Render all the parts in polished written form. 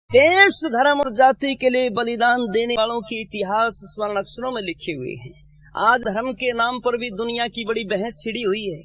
देश धर्म और जाति के लिए बलिदान देने वालों के इतिहास स्वर्ण अक्षरों में लिखे हुए हैं। आज धर्म के नाम पर भी दुनिया की बड़ी बहस छिड़ी हुई है।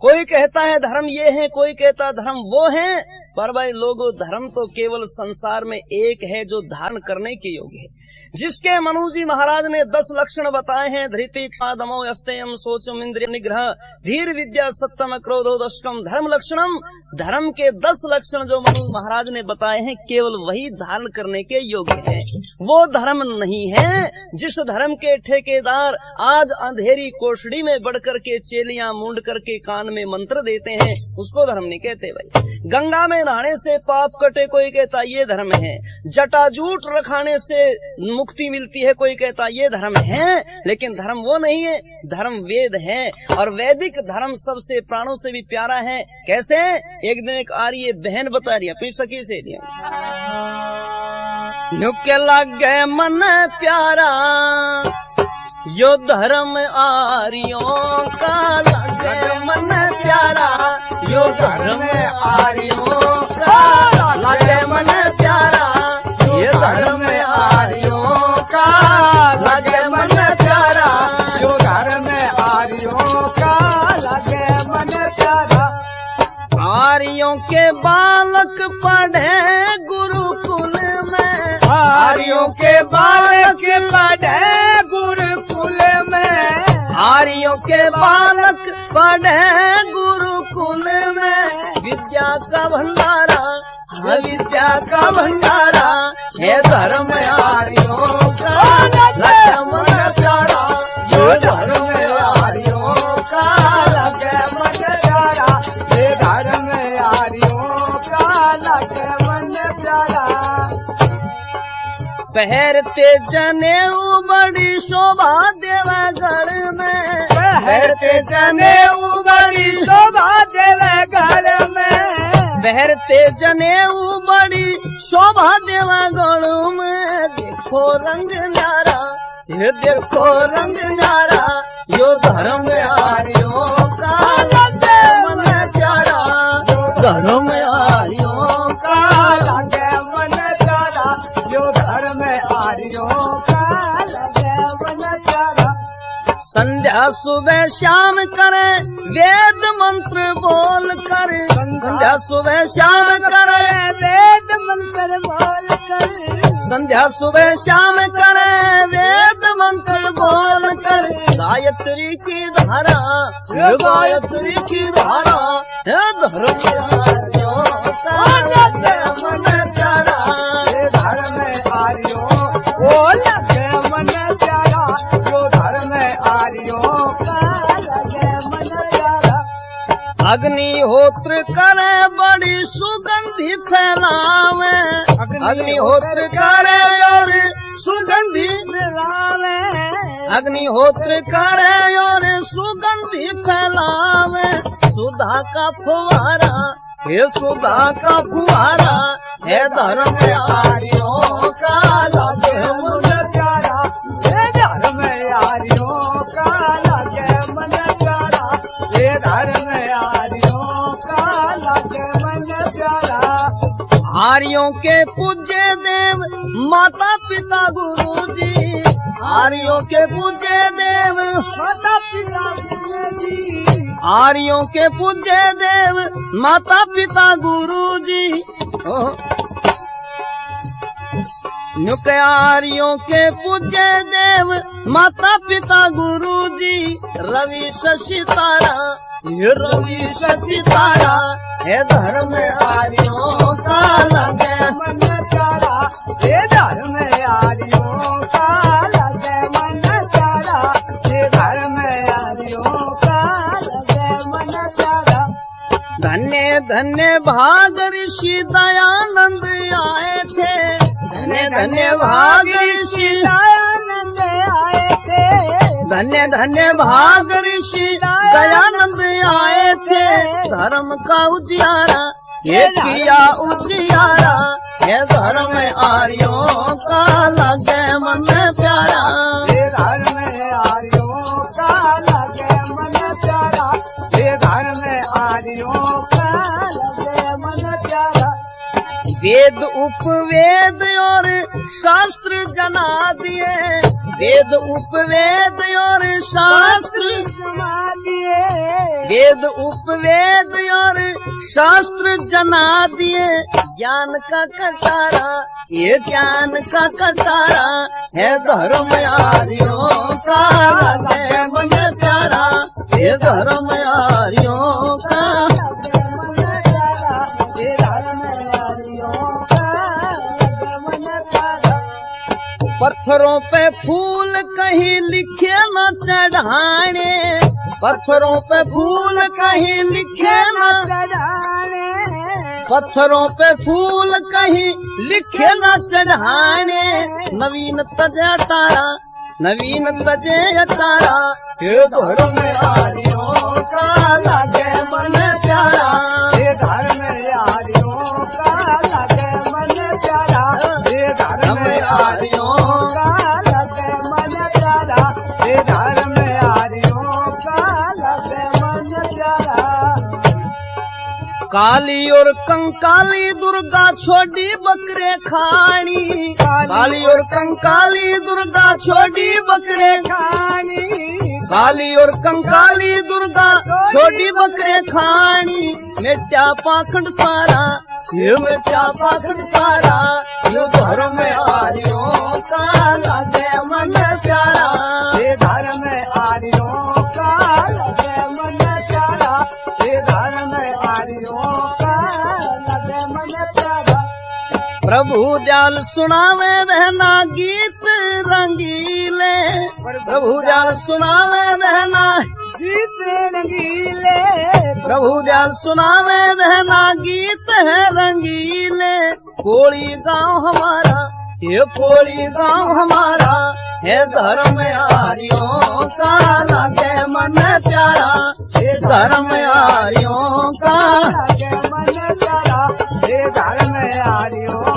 कोई कहता है धर्म ये है, कोई कहता धर्म वो है, पर भाई लोगों, धर्म तो केवल संसार में एक है जो धारण करने के योग्य है, जिसके मनु जी महाराज ने 10 लक्षण बताए हैं। धृति दमो अस्तेयम सोचम इंद्रिय निग्रह धीर विद्या सत्यम क्रोधो दशकम धर्म लक्षणम। धर्म के 10 लक्षण जो मनु महाराज ने बताए हैं, केवल वही धारण करने के योग्य है। वो धर्म नहीं है जिस धर्म के ठेकेदार आज अंधेरी कोठड़ी में बढ़कर के चेलियां मूंड करके कान में मंत्र देते हैं, उसको धर्म नहीं कहते भाई। गंगा में नहाने से पाप कटे, कोई कहता ये धर्म है। जटाजूट रखाने से मुक्ति मिलती है, कोई कहता ये धर्म है। लेकिन धर्म वो नहीं है, धर्म वेद है। और वैदिक धर्म सबसे प्राणों से भी प्यारा है। कैसे? एक दिन एक आर्य बहन बता रही अपनी सखी से, नुके लगे मन प्यारा यो धर्म आर्यों का, लगे मन प्यारा यो धर्म आर्यों का, लगे मन प्यारा ये धर्म आर्यों का, लगे मन प्यारा यो धर्म आर्यों का, लगे मन प्यारा। आर्यों के बालक पढ़े गुरुकुल में, आर्यों के बालक पढ़े गुरुकुल में, आर्यों के बालक पढ़े गुरुकुल में। विद्या का भंडारा, विद्या का भंडारा है धर्म आर्यों का, लगे मन प्यारा जो धर्म आर्यों का, लगे मन प्यारा ये धर्म आर्यों का, लगे मन प्यारा। पहरते जनेऊ बड़ी शोभा देवगढ़ में, पहरते जनेऊ बड़ी शोभा देवगढ़ में, पहरते जनेऊ बड़ी शोभा देवगढ़ में। देखो रंग न्यारा, ये देखो रंग न्यारा यो धर्म आर्यों का, लगे मन प्यारा धर्म आर्यों का, लगे मन प्यारा यो धर्म आर्यों का, लगे मन प्यारा। संध्या सुबह शाम करे वेद मंत्र बोल कर, संध्या सुबह शाम करे वेद मंत्र बोल कर, संध्या सुबह शाम करे वेद मंत्र बोल कर। गायत्री की धारा, गायत्री की धारा है धर्म आर्यों का, लगे मन प्यारा ये धर्म आर्यों को, लगे मन प्यारा जो धर्म आर्यों का, लगे मन प्यारा। अग्निहोत्र करे बड़ी सुगंधि फैलावे, अग्निहोत्र करे और सुगंधि फैलावे, अग्निहोत्र करे और सुगंधि फैलावे। सुधा का फुहारा, ये सुधा का फुहारा है धर्म आर्यों का, लगे मन प्यारा ये धर्म आर्यों का, लगे मन प्यारा ये धर्म आर्यों का, लगे मन प्यारा। आर्यों के पूज्य देव माता पिता गुरु जी, आर्यों के पूज्य देव माता पिता गुरु जी, आर्यों के पूज्य देव माता पिता गुरु जी। आर्यों के पूज्य देव माता पिता गुरु जी। रवि शशि तारा, ये रवि शशि तारा है धर्म आर्यों का, लगे मन प्यारा ये धर्म आर्यों का, लगे मन प्यारा ये धर्म आर्यों का, लगे मन प्यारा। धन्य धन्य भाग ऋषि दयानंद आए थे, धन्य धन्य भाग ऋषि दयानंद आए थे, धन्य धन्य भाग ऋषि दयानंद आए थे। धर्म का उजियारा ये किया उजियारा ये धर्म आर्यों का, लगे मन प्यारा ये धर्म आर्यों का, लगे मन प्यारा ये धर्म आर्यों का, लगे मन प्यारा। वेद उपवेद और शास्त्र जना दिए, वेद उपवेद और शास्त्र जना दिए, वेद उपवेद और शास्त्र जना दिए। ज्ञान का कटारा, ये ज्ञान का कटारा है धर्म यारियों का, है मन प्यारा ये धर्म यारियों का। पत्थरों पे फूल कहीं लिखे न चढ़ाने, पत्थरों पे फूल कहीं लिखे न चढ़ाने, पत्थरों पे फूल कहीं लिखे न चढ़ाने। नवीन तजे तारा, नवीन तजे तारा ये धर्म यारियों का लागे मन प्यारा, ये धर्म यारियों का लागे मन प्यारा, ये धर्म यारियों का लागे मन प्यारा, ये धर्म यारियों का लागे मन प्यारा। काली और कंकाली दुर्गा छोड़ी बकरे खानी, काली और कंकाली दुर्गा छोड़ी बकरे खानी, काली और कंकाली दुर्गा छोड़ी बकरे खानी। मिट्या पाखंड सारा, ये मिट्या पाखंड सारा ये धर्म यारियों का लागे मन प्यारा, ये धर्म यारियों का लागे मन प्यारा, ये धर्म यारियों का लागे मन प्यारा। प्रभु दयाल सुनावे बहना गीत रंगीले, प्रभु दयाल सुनावे बहना गीत रंगीले, प्रभु दयाल सुनावे बहना गीत है रंगीले। कोली गांव हमारा, ये कोली गांव हमारा है धर्म यारियों का लागे मन प्यारा, ये धर्म यारियों का लागे मन प्यारा, ये धर्म यारियों